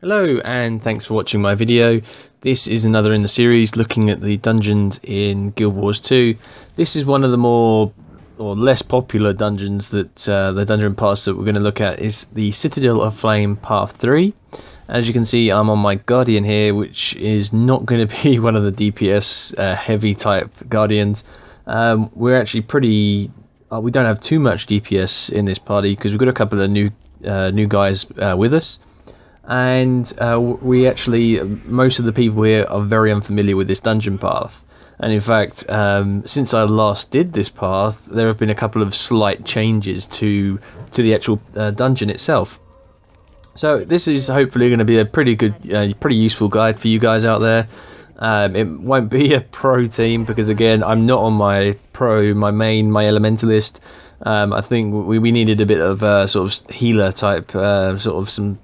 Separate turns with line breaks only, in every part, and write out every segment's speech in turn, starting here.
Hello and thanks for watching my video. This is another in the series looking at the dungeons in Guild Wars 2. This is one of the more or less popular dungeons that the dungeon pass that we're going to look at is the Citadel of Flame Part 3. As you can see, I'm on my Guardian here, which is not going to be one of the DPS heavy type Guardians. We're actually pretty... we don't have too much DPS in this party because we've got a couple of new guys with us. And we actually, most of the people here are very unfamiliar with this dungeon path. And in fact, since I last did this path, there have been a couple of slight changes to the actual dungeon itself. So this is hopefully going to be a pretty good, pretty useful guide for you guys out there. It won't be a pro team because again, I'm not on my elementalist. I think we needed a bit of sort of healer type, sort of some,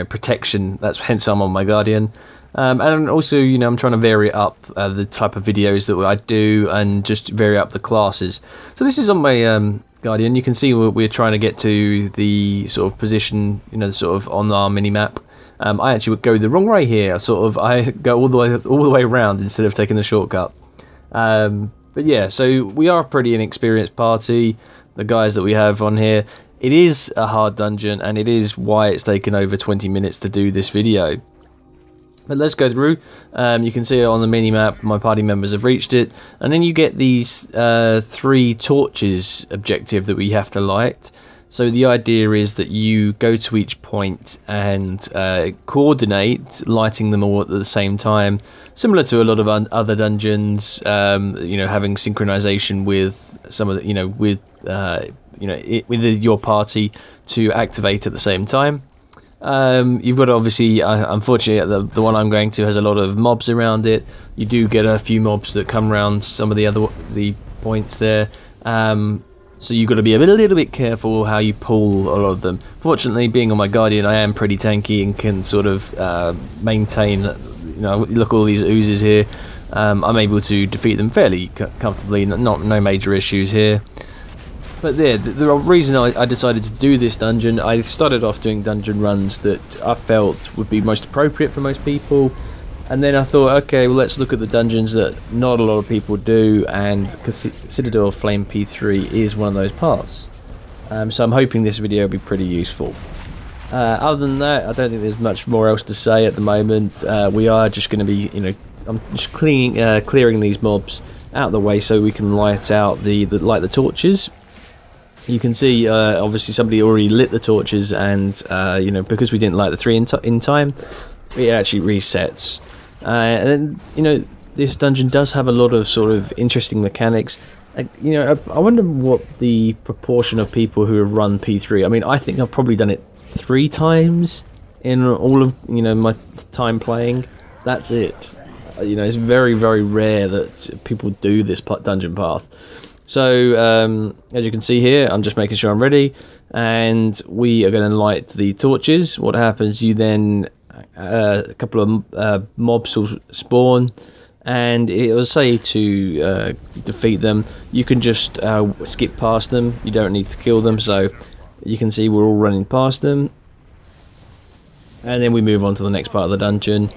protection. That's hence I'm on my Guardian. And also, I'm trying to vary up the type of videos that I do and just vary up the classes. So this is on my Guardian. You can see we're trying to get to the sort of position, sort of on our mini map. I actually would go the wrong way here. I go all the way around instead of taking the shortcut. But yeah, so we are a pretty inexperienced party. The guys that we have on here. It is a hard dungeon, and it is why it's taken over 20 minutes to do this video. But let's go through. You can see on the mini-map, my party members have reached it. And then you get these 3 torches objective that we have to light. So the idea is that you go to each point and coordinate lighting them all at the same time. Similar to a lot of other dungeons, having synchronization with some of the, with your party to activate at the same time. You've got obviously, unfortunately, the one I'm going to has a lot of mobs around it. You do get a few mobs that come around some of the points there. So you've got to be a little bit careful how you pull a lot of them. Fortunately, being on my Guardian, I am pretty tanky and can sort of maintain. Look at all these oozes here. I'm able to defeat them fairly comfortably. No major issues here. But the reason I decided to do this dungeon, I started off doing dungeon runs that I felt would be most appropriate for most people. And then I thought, okay, well, let's look at the dungeons that not a lot of people do, and Citadel of Flame P3 is one of those paths. So I'm hoping this video will be pretty useful. Other than that, I don't think there's much more else to say at the moment. We are just going to be, I'm just clearing these mobs out of the way so we can light out light the torches. You can see, obviously, somebody already lit the torches, and because we didn't light the 3 in time, it actually resets. And then, this dungeon does have a lot of sort of interesting mechanics. I wonder what the proportion of people who have run P3. I mean, I think I've probably done it 3 times in all of my time playing. That's it. It's very, very rare that people do this dungeon path. So, as you can see here, I'm just making sure I'm ready, and we are going to light the torches. What happens, you then, a couple of mobs will spawn, and it will say to defeat them. You can just skip past them, you don't need to kill them, so you can see we're all running past them. And then we move on to the next part of the dungeon.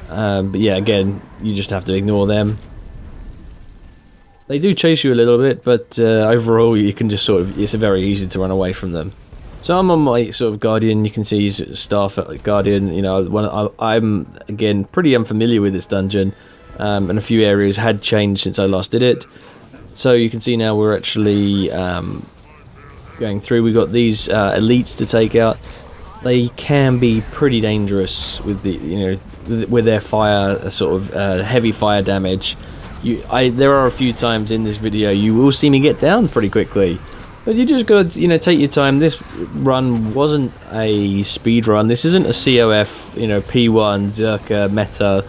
But yeah, again, you just have to ignore them. They do chase you a little bit, but overall you can just it's very easy to run away from them. So I'm on my sort of Guardian. You can see he's staff at Guardian. I'm again pretty unfamiliar with this dungeon, and a few areas had changed since I last did it. So you can see now we're actually going through. We've got these elites to take out. They can be pretty dangerous with with their fire, sort of heavy fire damage. There are a few times in this video you will see me get down pretty quickly, but you just got to take your time. This run wasn't a speed run. This isn't a COF P1 Zerka meta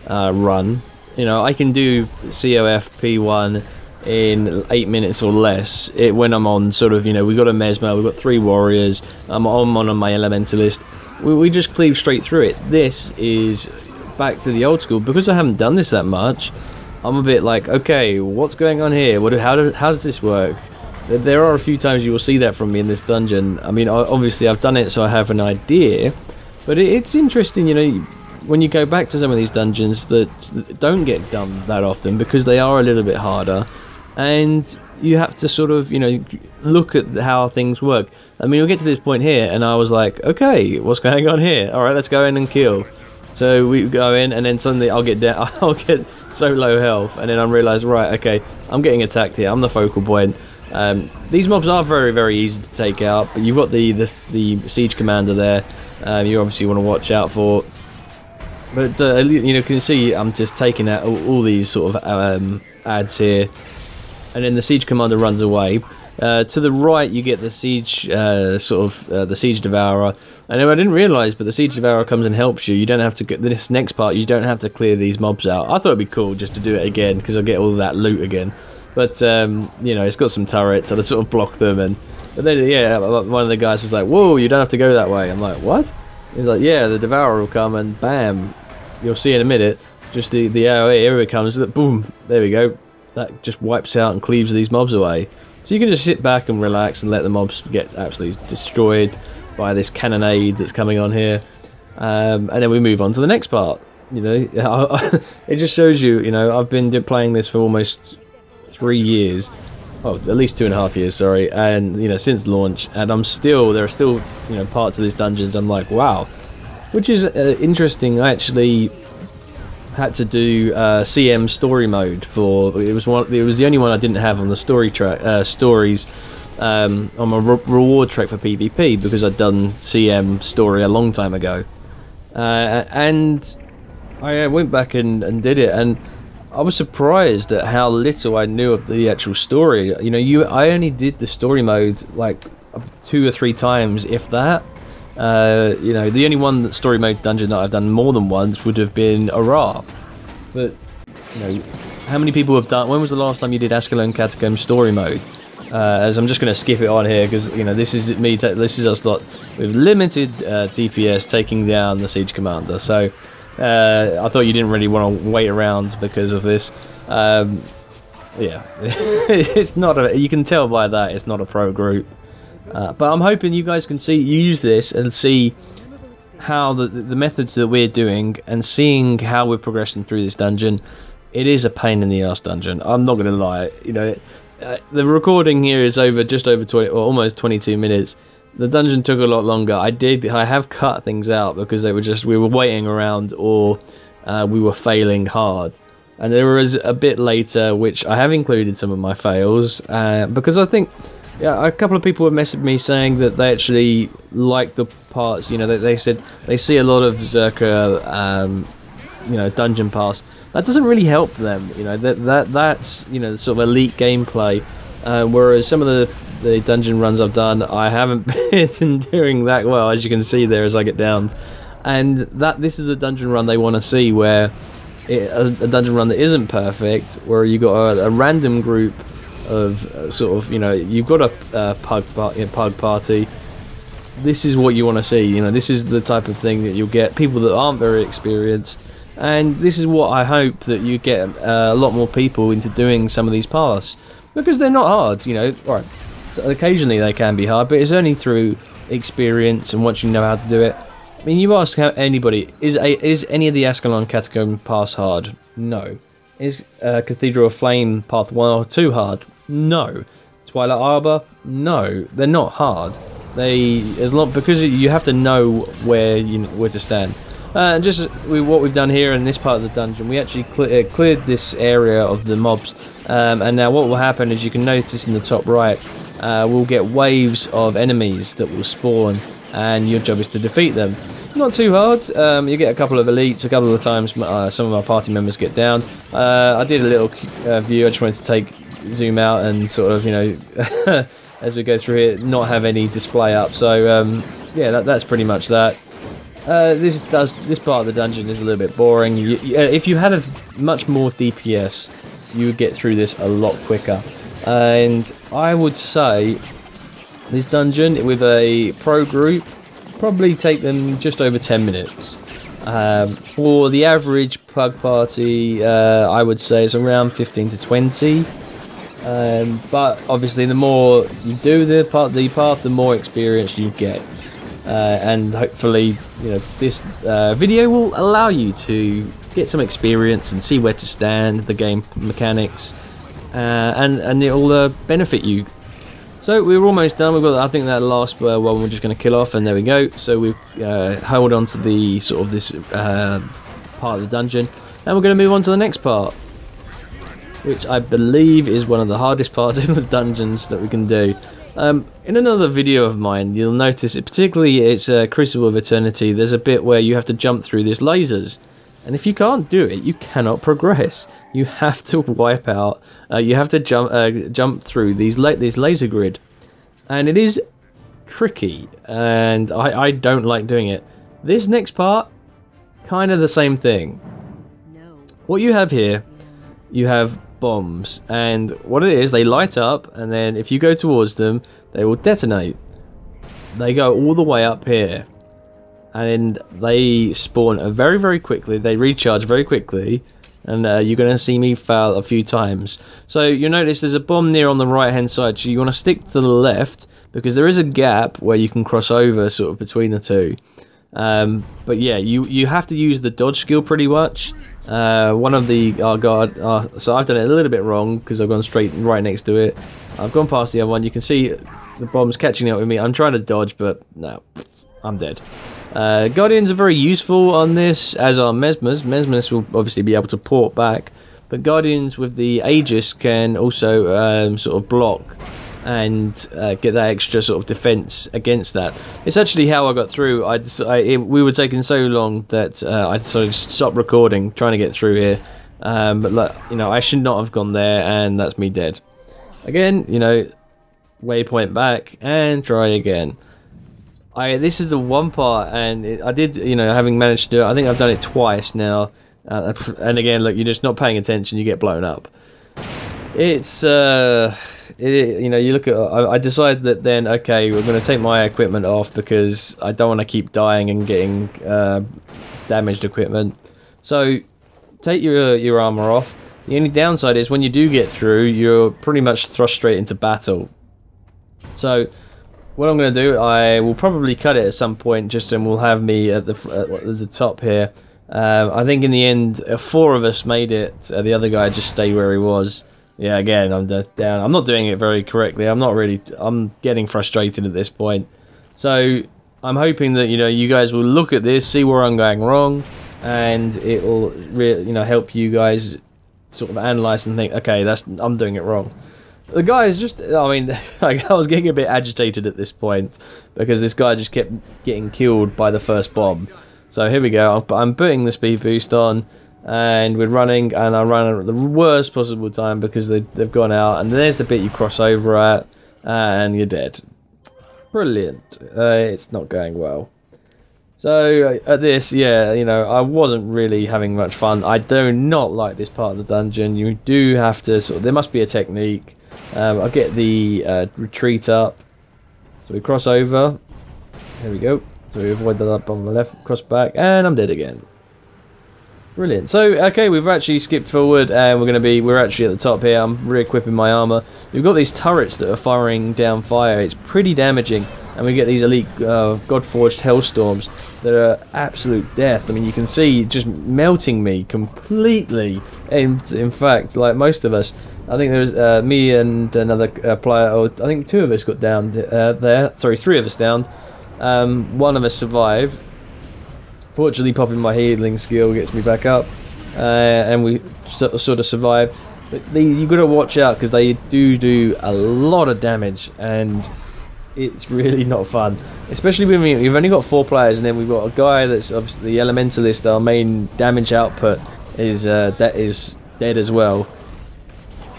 run. I can do COF P1 in 8 minutes or less. When I'm on sort of we've got a Mesmer, we've got 3 warriors. I'm on my elementalist. We just cleave straight through it. This is back to the old school because I haven't done this that much. I'm a bit like, okay, what's going on here? How does this work? There are a few times you will see that from me in this dungeon. I mean, obviously I've done it so I have an idea, But it's interesting, you know, when you go back to some of these dungeons that don't get done that often because they are a little bit harder, and you have to sort of, you know, look at how things work. I mean, we'll get to this point here, and I was like, okay, what's going on here? All right, let's go in and kill. So we go in, and then suddenly I'll get so low health, and then I realise, right, okay, I'm getting attacked here. I'm the focal point. These mobs are very, very easy to take out, but you've got the siege commander there. You obviously want to watch out for. But you know, you can see I'm just taking out all these sort of ads here, and then the siege commander runs away. To the right, you get the siege the siege devourer. I know I didn't realise, but the siege devourer comes and helps you. You don't have to get this next part. You don't have to clear these mobs out. I thought it'd be cool just to do it again because I'll get all that loot again. But you know, it's got some turrets, so I sort of block them. But then yeah, one of the guys was like, "Whoa, you don't have to go that way." I'm like, "What?" He's like, "Yeah, the devourer will come and bam." You'll see in a minute, just the AoE, here it comes, boom, there we go. That just wipes out and cleaves these mobs away. So you can just sit back and relax and let the mobs get absolutely destroyed by this cannonade that's coming on here. And then we move on to the next part. You know, it just shows you, you know, I've been playing this for almost 3 years. Oh, at least 2.5 years, sorry. And, you know, since launch, and there are still, you know, parts of these dungeons I'm like, wow. Which is interesting. I actually had to do CM story mode for it was the only one I didn't have on the stories on my reward track for PvP because I'd done CM story a long time ago, and I went back and did it, and I was surprised at how little I knew of the actual story. You know, I only did the story mode like 2 or 3 times, if that. You know, the only story mode dungeon that I've done more than once would have been Ara. But, you know, how many people have done... When was the last time you did Ascalon Catacomb story mode? As I'm just going to skip it on here, because, you know, this is me... This is us lot with limited DPS taking down the siege commander. So, I thought you didn't really want to wait around because of this. Yeah, it's not a... You can tell by that it's not a pro group. But I'm hoping you guys can use this and see how the methods that we're doing and seeing how we're progressing through this dungeon. It is a pain in the ass dungeon. I'm not going to lie. You know, the recording here is just over 20 or almost 22 minutes. The dungeon took a lot longer. I have cut things out because we were waiting around or we were failing hard. And there was a bit later which I have included some of my fails because I think. Yeah, a couple of people have messaged me saying that they actually like the parts, you know, they said they see a lot of Zerka, you know, dungeon pass. That doesn't really help them, you know, that's, you know, sort of elite gameplay, whereas some of the dungeon runs I've done, I haven't been doing that well, as you can see there as I get downed. And this is a dungeon run they want to see, where a dungeon run that isn't perfect, where you got a random group of sort of, you know, you've got a pug party. This is what you want to see, you know, this is the type of thing that you'll get people that aren't very experienced, and this is what I hope that you get a lot more people into doing some of these paths, because they're not hard, you know. Right, so occasionally they can be hard, but it's only through experience and once you know how to do it. I mean, you ask anybody, is any of the Ascalon Catacomb paths hard? No. Is Cathedral of Flame path 1 or 2 hard? No. Twilight Arbor? No, they're not hard. Because you have to know where to stand. Just what we've done here in this part of the dungeon, we actually cleared this area of the mobs, and now what will happen is, you can notice in the top right, we'll get waves of enemies that will spawn, and your job is to defeat them. Not too hard. You get a couple of elites. A couple of times some of our party members get down. I did a little view. I just wanted to zoom out and sort of, you know, as we go through here, not have any display up. So yeah, that's pretty much that. This part of the dungeon is a little bit boring. If you had much more DPS, you would get through this a lot quicker. And I would say this dungeon with a pro group probably take them just over 10 minutes. For the average pug party, I would say it's around 15 to 20. But obviously, the more you do the path, the more experience you get. and hopefully, you know, this video will allow you to get some experience and see where to stand, the game mechanics, and it'll benefit you. So we're almost done. We've got, I think, that last one we're just going to kill off, and there we go. So we've held on to the sort of this part of the dungeon, and we're going to move on to the next part, which I believe is one of the hardest parts in the dungeons that we can do. In another video of mine, you'll notice it, particularly it's Crucible of Eternity, there's a bit where you have to jump through these lasers. And if you can't do it, you cannot progress. You have to wipe out, you have to jump through these laser grid. And it is tricky, and I don't like doing it. This next part, kind of the same thing. What you have here, you have bombs, and what it is, they light up, and then if you go towards them, they will detonate. They go all the way up here, and they spawn very, very quickly. They recharge very quickly, and you're going to see me fail a few times. So you notice there's a bomb near on the right hand side, so you want to stick to the left, because there is a gap where you can cross over sort of between the two. But yeah, you have to use the dodge skill pretty much. One of the so I've done it a little bit wrong because I've gone straight right next to it. I've gone past the other one. You can see the bombs catching up with me. I'm trying to dodge, but no, I'm dead. Guardians are very useful on this, as are Mesmers. Mesmers will obviously be able to port back, but Guardians with the Aegis can also sort of block and get that extra sort of defense against that. It's actually how I got through. We were taking so long that I decided to stop recording, trying to get through here. But like, you know, I should not have gone there, and that's me dead. Again, you know, waypoint back and try again. This is the one part, and I did, you know, having managed to do it, I think I've done it twice now. And again, look, you're just not paying attention, you get blown up. It's you know, you look at, I decided that then, okay, we're going to take my equipment off because I don't want to keep dying and getting damaged equipment. So take your armor off. The only downside is when you do get through, you're pretty much thrust straight into battle. So what I'm going to do, I will probably cut it at some point, just and we'll have me at the top here. I think in the end, 4 of us made it. The other guy just stayed where he was. Yeah, again, I'm down. I'm not doing it very correctly. I'm getting frustrated at this point. So I'm hoping that, you know, you guys will look at this, see where I'm going wrong, and it will really, you know, help you guys sort of analyze and think, okay, I'm doing it wrong. The guy is just, I mean, like, I was getting a bit agitated at this point because this guy just kept getting killed by the first bomb. So here we go. I'm putting the speed boost on, and we're running, and I run at the worst possible time because they've gone out, and there's the bit you cross over at, and you're dead. Brilliant. It's not going well. So at this, yeah, you know, I wasn't really having much fun. I do not like this part of the dungeon. You do have to sort of, there must be a technique. I'll get the retreat up. So we cross over. There we go. So we avoid the up on the left, cross back, and I'm dead again. Brilliant. So, okay, we've actually skipped forward, and we're actually at the top here. I'm re-equipping my armor. We've got these turrets that are firing down fire. It's pretty damaging, and we get these elite God-forged hellstorms that are absolute death. I mean, you can see just melting me completely. In fact, like most of us, I think there was me and another player, or I think 2 of us got downed there. Sorry, 3 of us downed. 1 of us survived. Fortunately, popping my healing skill gets me back up, and we sort of survive. But you've got to watch out because they do a lot of damage, and it's really not fun. Especially when we've only got 4 players, and then we've got a guy that's obviously the elementalist. Our main damage output is dead as well.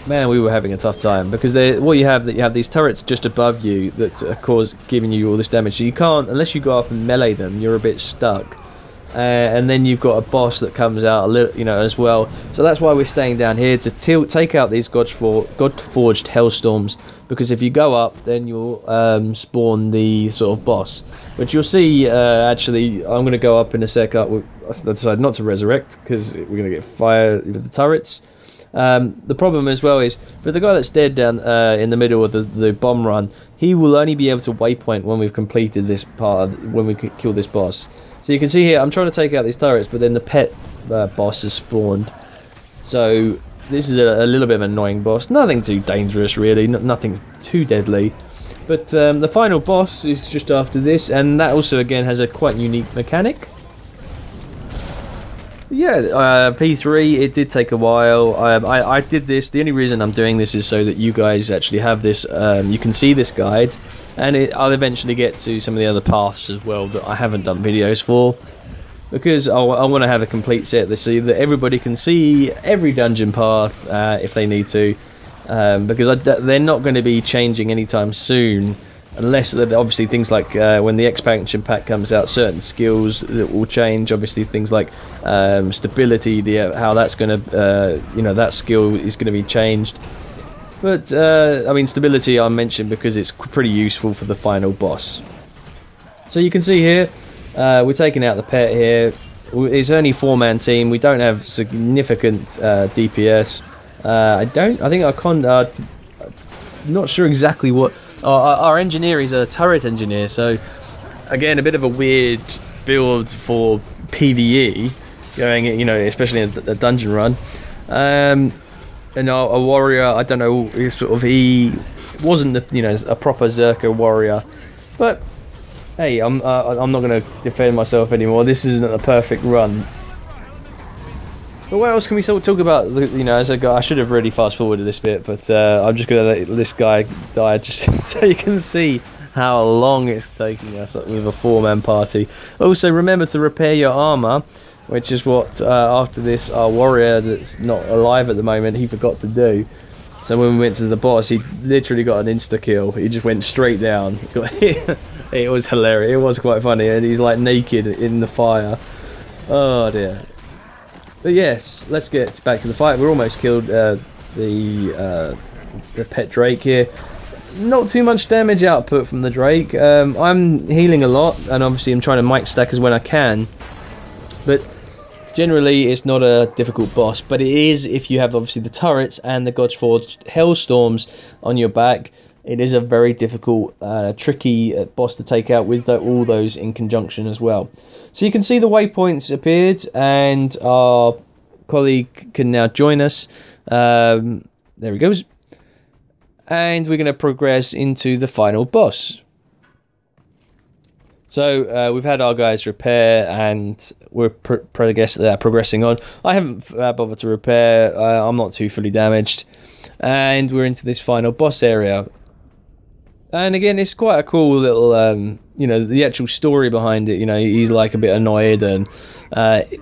Man, we were having a tough time because you have these turrets just above you that are giving you all this damage. So you can't, unless you go up and melee them, you're a bit stuck. And then you've got a boss that comes out a little, you know, as well. So that's why we're staying down here to take out these God-forged hellstorms. Because if you go up, then you'll spawn the sort of boss, which you'll see. Actually, I'm going to go up in a sec. I decided not to resurrect because we're going to get fire with the turrets. The problem as well is for the guy that's dead down in the middle of the bomb run, he will only be able to waypoint when we've completed this part, when we kill this boss. So you can see here, I'm trying to take out these turrets, but then the pet boss has spawned. So this is a little bit of an annoying boss. Nothing too dangerous really, nothing too deadly. But the final boss is just after this, and that also again has a quite unique mechanic. Yeah, P3, it did take a while. I did this, the only reason I'm doing this is so that you guys actually have this, you can see this guide, and I'll eventually get to some of the other paths as well that I haven't done videos for. Because I want to have a complete set so that everybody can see every dungeon path if they need to. Because they're not going to be changing anytime soon. Unless, obviously, things like when the expansion pack comes out, certain skills that will change. Obviously, things like stability, how that's going to, that skill is going to be changed. But, I mean, stability I mentioned because it's pretty useful for the final boss. So you can see here, we're taking out the pet here. It's only 4-man team. We don't have significant DPS. I'm not sure exactly what. Our engineer is a turret engineer, so again a bit of a weird build for PvE, going especially in a dungeon run. And a warrior, I don't know, he wasn't a proper Zerker warrior, but hey, I'm not going to defend myself anymore. This isn't a perfect run. But what else can we talk about? As a guy, I should have really fast forwarded this bit, but I'm just going to let this guy die just so you can see how long it's taking us with a 4-man party. Also, remember to repair your armor, which is what after this our warrior that's not alive at the moment, he forgot to do. So when we went to the boss, he literally got an insta kill. He just went straight down. It was hilarious. It was quite funny, and he's like naked in the fire. Oh dear. But yes, let's get back to the fight. We're almost killed the pet Drake here. Not too much damage output from the Drake. I'm healing a lot, and obviously I'm trying to mic stack as when I can. But generally, it's not a difficult boss. But it is if you have obviously the turrets and the God's Forged Hellstorms on your back. It is a very difficult, tricky boss to take out with all those in conjunction as well. So you can see the waypoints appeared, and our colleague can now join us. There he goes. And we're going to progress into the final boss. So we've had our guys repair, and we're progressing on. I haven't bothered to repair. I'm not too fully damaged. And we're into this final boss area. And again, it's quite a cool little, the actual story behind it. He's like a bit annoyed, and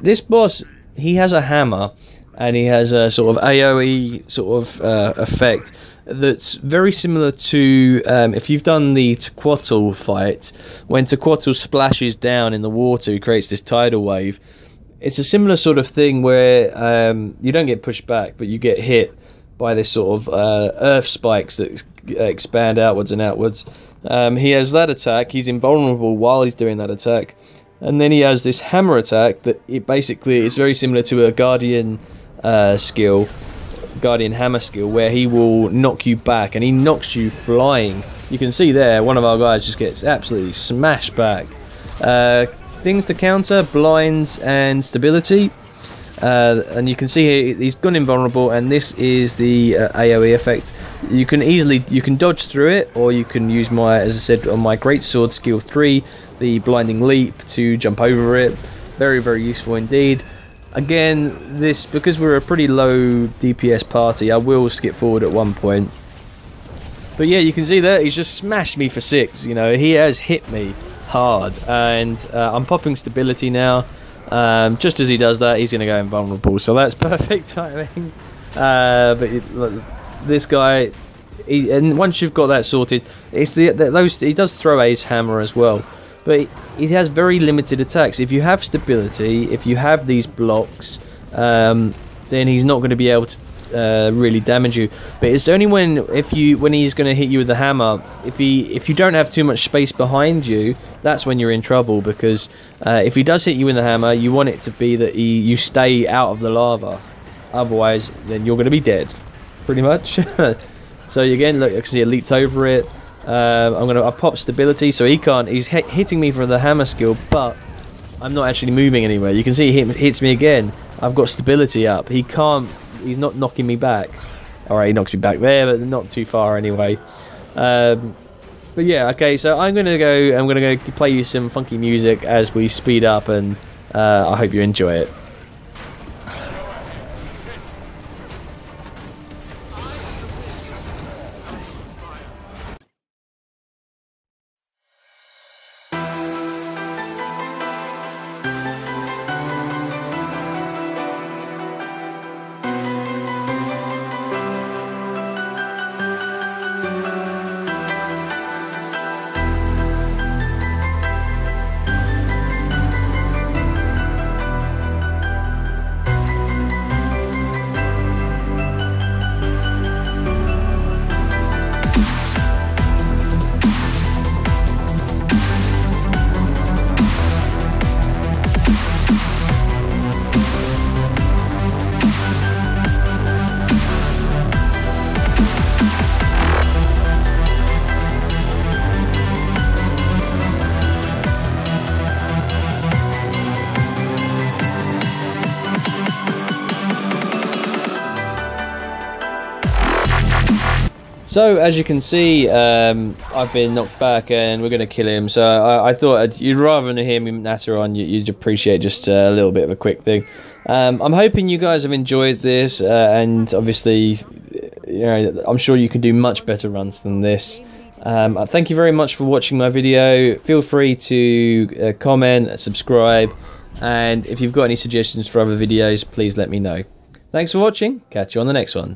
this boss, he has a hammer, and he has a sort of AoE sort of effect that's very similar to if you've done the Tequatl fight. When Tequatl splashes down in the water, he creates this tidal wave. It's a similar sort of thing where you don't get pushed back, but you get hit by this sort of earth spikes that expand outwards and outwards. He has that attack. He's invulnerable while he's doing that attack, and then he has this hammer attack that it's very similar to a guardian skill, guardian hammer skill, where he will knock you back, and he knocks you flying. You can see there one of our guys just gets absolutely smashed back. Things to counter: blinds and stability. And you can see here he's gone invulnerable, and this is the AoE effect. You can dodge through it, or you can use as I said, on my greatsword skill 3, the blinding leap, to jump over it. Very, very useful indeed. Again, because we're a pretty low DPS party, I will skip forward at one point. But yeah, you can see there he's just smashed me for 6. He has hit me hard, and I'm popping stability now. Just as he does that, he's going to go invulnerable, so that's perfect timing. But this guy, and once you've got that sorted, it's he does throw Ace Hammer as well, but he has very limited attacks. If you have stability, if you have these blocks, then he's not going to be able to really damage you. But it's only when he's going to hit you with the hammer, if you don't have too much space behind you, that's when you're in trouble, because if he does hit you with the hammer, you want it to be that you stay out of the lava. otherwise then you're going to be dead, pretty much. So again, look, I can see it leaped over it. I've popped stability, so he can't. He's hitting me from the hammer skill, but I'm not actually moving anywhere. You can see he hits me again. I've got stability up. He can't. He's not knocking me back. All right, he knocks me back there, but not too far anyway. But yeah, okay. So I'm gonna go play you some funky music as we speed up, and I hope you enjoy it. So as you can see, I've been knocked back and we're going to kill him. So I thought you'd rather than hear me natter on, you'd appreciate just a little bit of a quick thing. I'm hoping you guys have enjoyed this, and obviously, you know, I'm sure you can do much better runs than this. Thank you very much for watching my video. Feel free to comment, subscribe, and if you've got any suggestions for other videos, please let me know. Thanks for watching. Catch you on the next one.